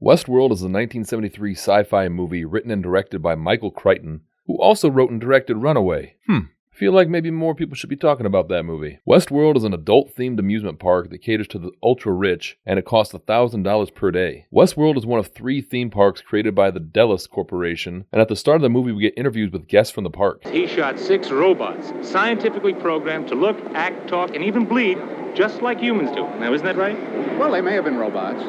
Westworld is a 1973 sci-fi movie written and directed by Michael Crichton, who also wrote and directed Runaway. I feel like maybe more people should be talking about that movie. Westworld is an adult-themed amusement park that caters to the ultra-rich, and it costs $1,000 per day. Westworld is one of 3 theme parks created by the Delos Corporation, and at the start of the movie we get interviews with guests from the park. He shot 6 robots, scientifically programmed to look, act, talk, and even bleed just like humans do. Now, isn't that right? Well, they may have been robots.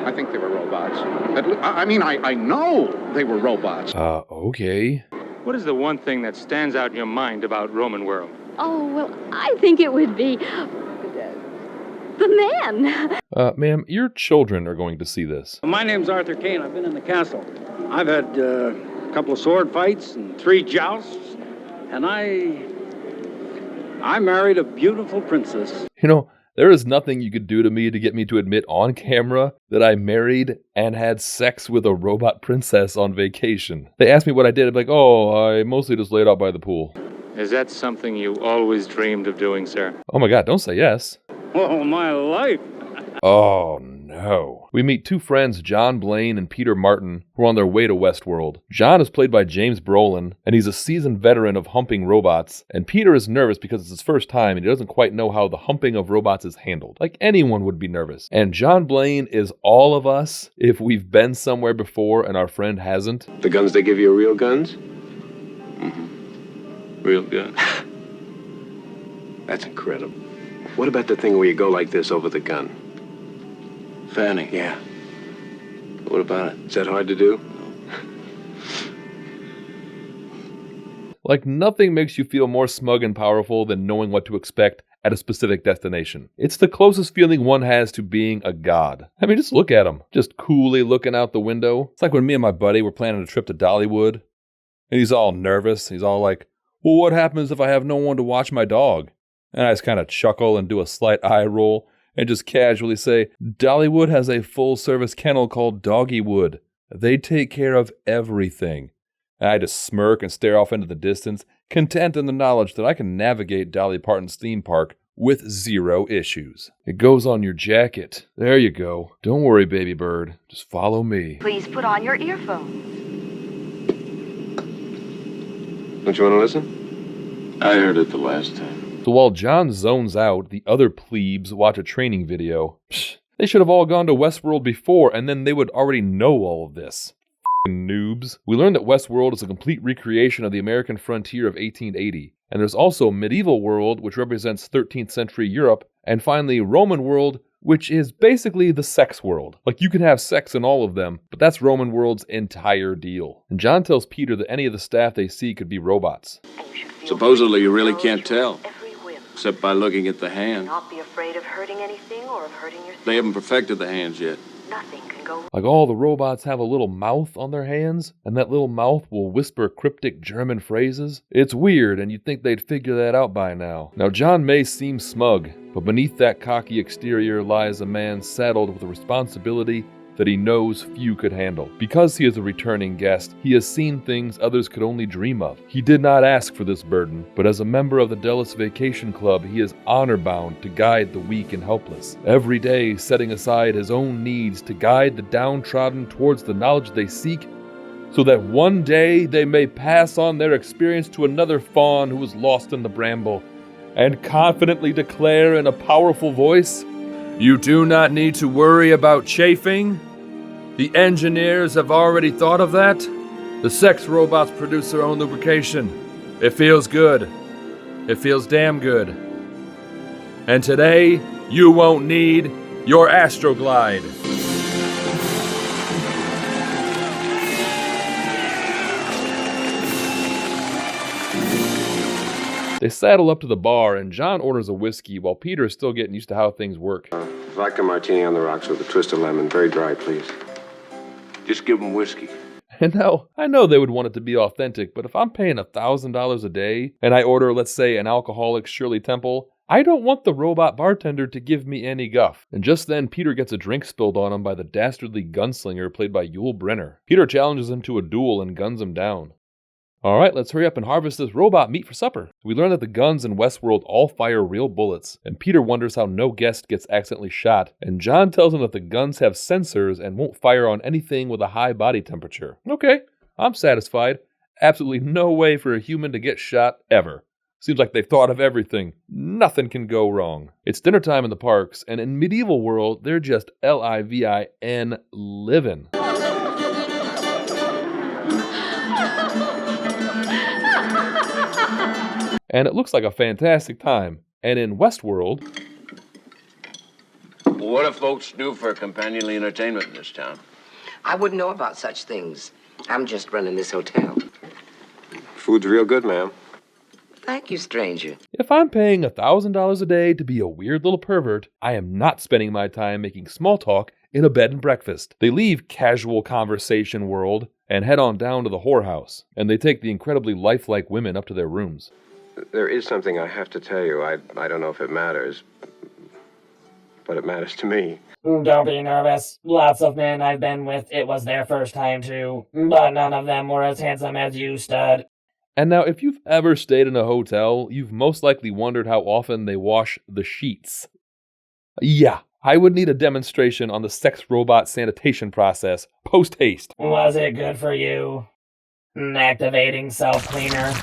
I think they were robots. I know they were robots. Okay. What is the one thing that stands out in your mind about Roman World? Oh, well, I think it would be the man. Ma'am, your children are going to see this. My name's Arthur Kane. I've been in the castle. I've had a couple of sword fights and 3 jousts, and I married a beautiful princess. You know, there is nothing you could do to me to get me to admit on camera that I married and had sex with a robot princess on vacation. They asked me what I did, I'd be like, I mostly just laid out by the pool. Is that something you always dreamed of doing, sir? Oh my god, don't say yes. Oh, my life. Oh no. We meet 2 friends, John Blaine and Peter Martin, who are on their way to Westworld. John is played by James Brolin, and he's a seasoned veteran of humping robots, and Peter is nervous because it's his first time and he doesn't quite know how the humping of robots is handled. Like anyone would be nervous. And John Blaine is all of us if we've been somewhere before and our friend hasn't. The guns they give you are real guns? Mm-hmm. Real guns. That's incredible. What about the thing where you go like this over the gun? Fanny. Yeah. What about it? Is that hard to do? Like nothing makes you feel more smug and powerful than knowing what to expect at a specific destination. It's the closest feeling one has to being a god. I mean, just look at him. Just coolly looking out the window. It's like when me and my buddy were planning a trip to Dollywood, and he's all nervous. He's all like, well, what happens if I have no one to watch my dog? And I just kind of chuckle and do a slight eye roll and just casually say, Dollywood has a full-service kennel called Doggywood. They take care of everything. And I just smirk and stare off into the distance, content in the knowledge that I can navigate Dolly Parton's theme park with 0 issues. It goes on your jacket. There you go. Don't worry, baby bird. Just follow me. Please put on your earphones. Don't you want to listen? I heard it the last time. So while John zones out, the other plebes watch a training video. They should have all gone to Westworld before, and then they would already know all of this. F***ing noobs. We learned that Westworld is a complete recreation of the American frontier of 1880. And there's also Medieval World, which represents 13th century Europe. And finally, Roman World, which is basically the sex world. Like, you can have sex in all of them, but that's Roman World's entire deal. And John tells Peter that any of the staff they see could be robots. Supposedly, you really can't tell. Except by looking at the hand. Not be afraid of hurting anything or of hurting yourself. They haven't perfected the hands yet. Nothing can go wrong. Like all the robots have a little mouth on their hands, and that little mouth will whisper cryptic German phrases. It's weird, and you'd think they'd figure that out by now. Now, John may seem smug, but beneath that cocky exterior lies a man saddled with a responsibility that he knows few could handle. Because he is a returning guest, he has seen things others could only dream of. He did not ask for this burden, but as a member of the Delos Vacation Club, he is honor-bound to guide the weak and helpless, every day setting aside his own needs to guide the downtrodden towards the knowledge they seek, so that one day they may pass on their experience to another fawn who is lost in the bramble, and confidently declare in a powerful voice, "You do not need to worry about chafing. The engineers have already thought of that. The sex robots produce their own lubrication. It feels good. It feels damn good. And today, you won't need your Astroglide." They saddle up to the bar, and John orders a whiskey while Peter is still getting used to how things work. Vodka martini on the rocks with a twist of lemon. Very dry, please. Just give them whiskey. And now, I know they would want it to be authentic, but if I'm paying $1,000 a day, and I order, let's say, an alcoholic Shirley Temple, I don't want the robot bartender to give me any guff. And just then, Peter gets a drink spilled on him by the dastardly gunslinger played by Yul Brynner. Peter challenges him to a duel and guns him down. Alright, let's hurry up and harvest this robot meat for supper. We learn that the guns in Westworld all fire real bullets, and Peter wonders how no guest gets accidentally shot, and John tells him that the guns have sensors and won't fire on anything with a high body temperature. Okay, I'm satisfied. Absolutely no way for a human to get shot ever. Seems like they've thought of everything. Nothing can go wrong. It's dinner time in the parks, and in medieval world, they're just livin' living. And it looks like a fantastic time. And in Westworld... What do folks do for companionly entertainment in this town? I wouldn't know about such things. I'm just running this hotel. Food's real good, ma'am. Thank you, stranger. If I'm paying $1,000 a day to be a weird little pervert, I am not spending my time making small talk in a bed and breakfast. They leave casual conversation world and head on down to the whorehouse, and they take the incredibly lifelike women up to their rooms. There is something I have to tell you. I don't know if it matters, but it matters to me. Don't be nervous. Lots of men I've been with, it was their first time too, but none of them were as handsome as you, stud. And now, if you've ever stayed in a hotel, you've most likely wondered how often they wash the sheets. Yeah, I would need a demonstration on the sex robot sanitation process, post-haste. Was it good for you? Activating self-cleaner.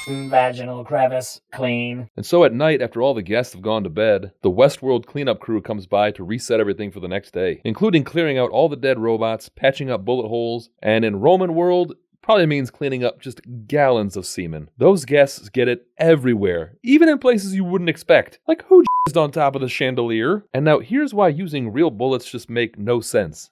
Vaginal crevice, clean. And so at night, after all the guests have gone to bed, the Westworld cleanup crew comes by to reset everything for the next day, including clearing out all the dead robots, patching up bullet holes, and in Roman world, probably means cleaning up just gallons of semen. Those guests get it everywhere, even in places you wouldn't expect. Like who jizzed on top of the chandelier? And now here's why using real bullets just make no sense.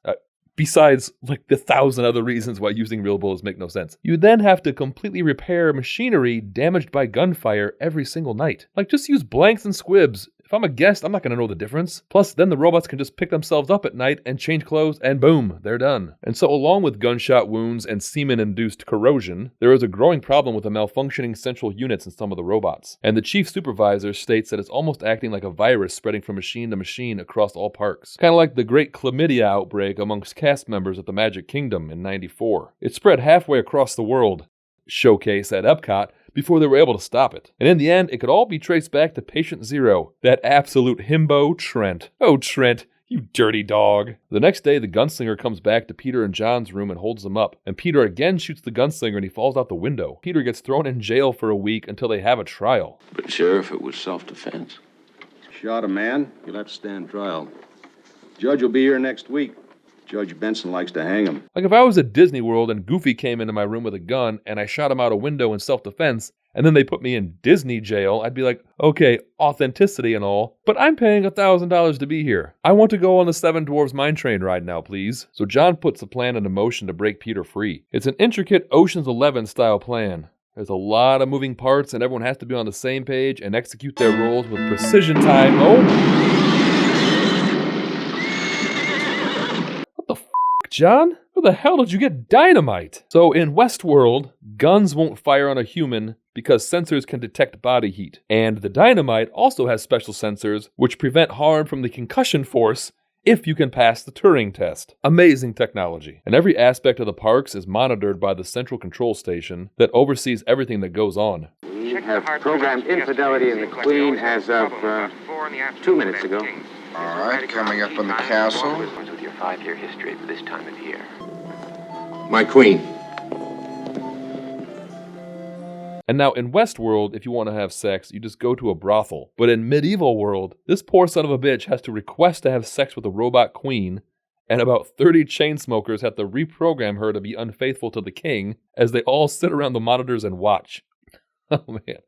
Besides, like, the 1,000 other reasons why using real bullets make no sense. You then have to completely repair machinery damaged by gunfire every single night. Like, just use blanks and squibs. If I'm a guest, I'm not going to know the difference. Plus, then the robots can just pick themselves up at night and change clothes, and boom, they're done. And so along with gunshot wounds and semen-induced corrosion, there is a growing problem with the malfunctioning central units in some of the robots. And the chief supervisor states that it's almost acting like a virus spreading from machine to machine across all parks. Kind of like the great chlamydia outbreak amongst cast members at the Magic Kingdom in '94. It spread halfway across the world. Showcase at Epcot, before they were able to stop it. And in the end, it could all be traced back to Patient Zero, that absolute himbo Trent. Oh, Trent, you dirty dog. The next day, the gunslinger comes back to Peter and John's room and holds them up, and Peter again shoots the gunslinger and he falls out the window. Peter gets thrown in jail for a week until they have a trial. But, Sheriff, it was self-defense. Shot a man, you'll have to stand trial. Judge will be here next week. Judge Benson likes to hang him. Like if I was at Disney World and Goofy came into my room with a gun and I shot him out a window in self-defense, and then they put me in Disney jail, I'd be like, okay, authenticity and all, but I'm paying $1,000 to be here. I want to go on the Seven Dwarfs Mine Train ride now, please. So John puts a plan into motion to break Peter free. It's an intricate Ocean's 11 style plan. There's a lot of moving parts and everyone has to be on the same page and execute their roles with precision time. Oh! John? Where the hell did you get dynamite? So in Westworld, guns won't fire on a human because sensors can detect body heat. And the dynamite also has special sensors which prevent harm from the concussion force if you can pass the Turing test. Amazing technology. And every aspect of the parks is monitored by the central control station that oversees everything that goes on. We have programmed infidelity in the Queen as of 2 minutes ago. All right, coming up on the castle. With your 5-year history for this time of year. My queen. And now in Westworld, if you want to have sex, you just go to a brothel. But in medieval world, this poor son of a bitch has to request to have sex with a robot queen, and about 30 chain smokers have to reprogram her to be unfaithful to the king as they all sit around the monitors and watch. Oh man.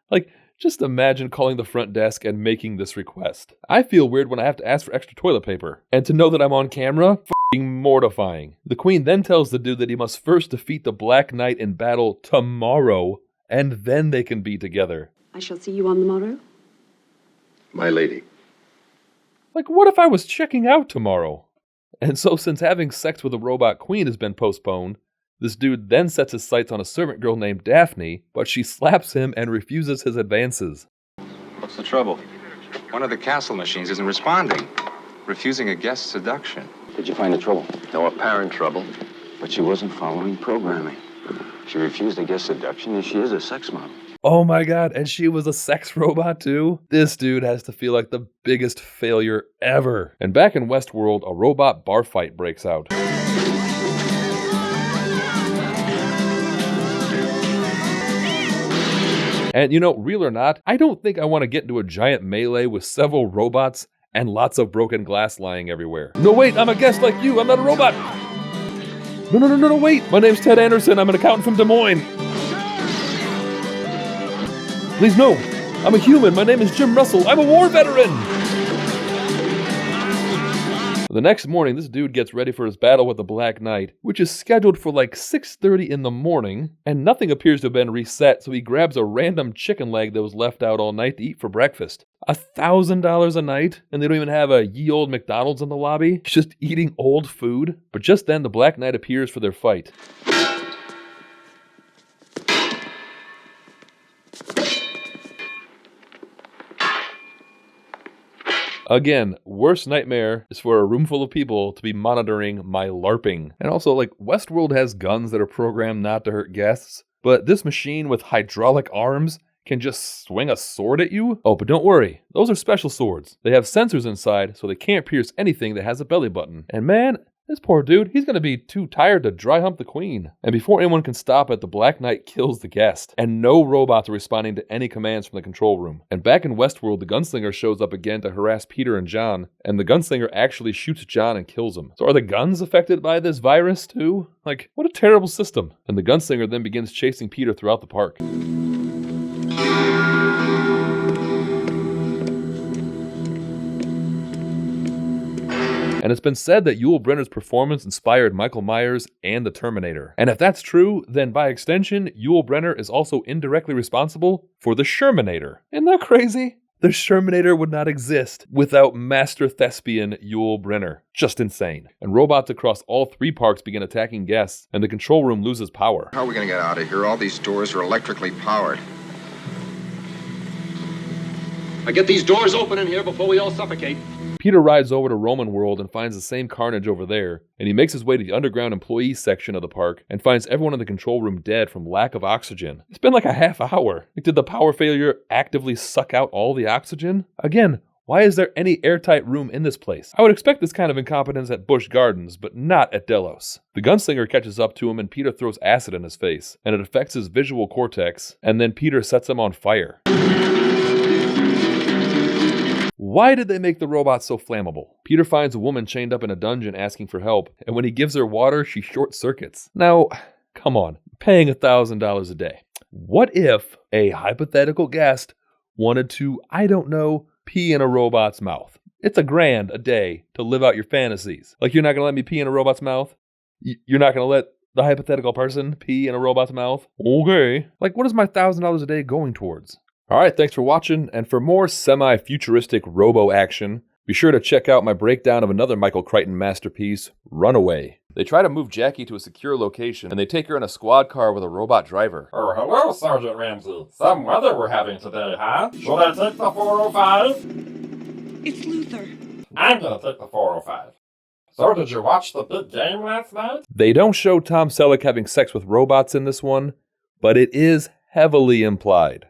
Like, just imagine calling the front desk and making this request. I feel weird when I have to ask for extra toilet paper. And to know that I'm on camera, f***ing mortifying. The queen then tells the dude that he must first defeat the Black Knight in battle tomorrow, and then they can be together. I shall see you on the morrow. My lady. Like, what if I was checking out tomorrow? And so since having sex with a robot queen has been postponed, this dude then sets his sights on a servant girl named Daphne, but she slaps him and refuses his advances. What's the trouble? One of the castle machines isn't responding. Refusing a guest seduction. Did you find the trouble? No apparent trouble. But she wasn't following programming. She refused to get seduction, and she is a sex model. Oh my god, and she was a sex robot too? This dude has to feel like the biggest failure ever. And back in Westworld, a robot bar fight breaks out. And you know, real or not, I don't think I want to get into a giant melee with several robots and lots of broken glass lying everywhere. No wait, I'm a guest like you, I'm not a robot! No, wait! My name's Ted Anderson, I'm an accountant from Des Moines! Please, no! I'm a human, my name is Jim Russell, I'm a war veteran! The next morning, this dude gets ready for his battle with the Black Knight, which is scheduled for like 6:30 in the morning, and nothing appears to have been reset, so he grabs a random chicken leg that was left out all night to eat for breakfast. $1,000 a night, and they don't even have a ye old McDonald's in the lobby? He's just eating old food? But just then, the Black Knight appears for their fight. Again, worst nightmare is for a room full of people to be monitoring my LARPing. And also, like, Westworld has guns that are programmed not to hurt guests, but this machine with hydraulic arms can just swing a sword at you? Oh, but don't worry, those are special swords. They have sensors inside, so they can't pierce anything that has a belly button. And man, this poor dude, he's gonna be too tired to dry hump the queen. And before anyone can stop it, the Black Knight kills the guest. And no robots are responding to any commands from the control room. And back in Westworld, the gunslinger shows up again to harass Peter and John, and the gunslinger actually shoots John and kills him. So are the guns affected by this virus too? Like, what a terrible system. And the gunslinger then begins chasing Peter throughout the park. And it's been said that Yul Brynner's performance inspired Michael Myers and the Terminator. And if that's true, then by extension, Yul Brynner is also indirectly responsible for the Shermanator. Isn't that crazy? The Shermanator would not exist without master thespian Yul Brynner. Just insane. And robots across all three parks begin attacking guests, and the control room loses power. How are we going to get out of here? All these doors are electrically powered. I get these doors open in here before we all suffocate. Peter rides over to Roman World and finds the same carnage over there, and he makes his way to the underground employees section of the park and finds everyone in the control room dead from lack of oxygen. It's been like a half hour. Like, did the power failure actively suck out all the oxygen? Again, why is there any airtight room in this place? I would expect this kind of incompetence at Busch Gardens, but not at Delos. The gunslinger catches up to him and Peter throws acid in his face, and it affects his visual cortex, and then Peter sets him on fire. Why did they make the robot so flammable? Peter finds a woman chained up in a dungeon asking for help, and when he gives her water, she short circuits. Now, come on, paying $1,000 a day. What if a hypothetical guest wanted to, I don't know, pee in a robot's mouth? It's $1,000 a day to live out your fantasies. Like, you're not going to let me pee in a robot's mouth? You're not going to let the hypothetical person pee in a robot's mouth? Okay. Like, what is my $1,000 a day going towards? Alright, thanks for watching, and for more semi-futuristic robo-action, be sure to check out my breakdown of another Michael Crichton masterpiece, Runaway. They try to move Jackie to a secure location, and they take her in a squad car with a robot driver. Oh, hello, Sergeant Ramsey. Some weather we're having today, huh? Should I take the 405? It's Luther. I'm gonna take the 405. So, did you watch the big game last night? They don't show Tom Selleck having sex with robots in this one, but it is heavily implied.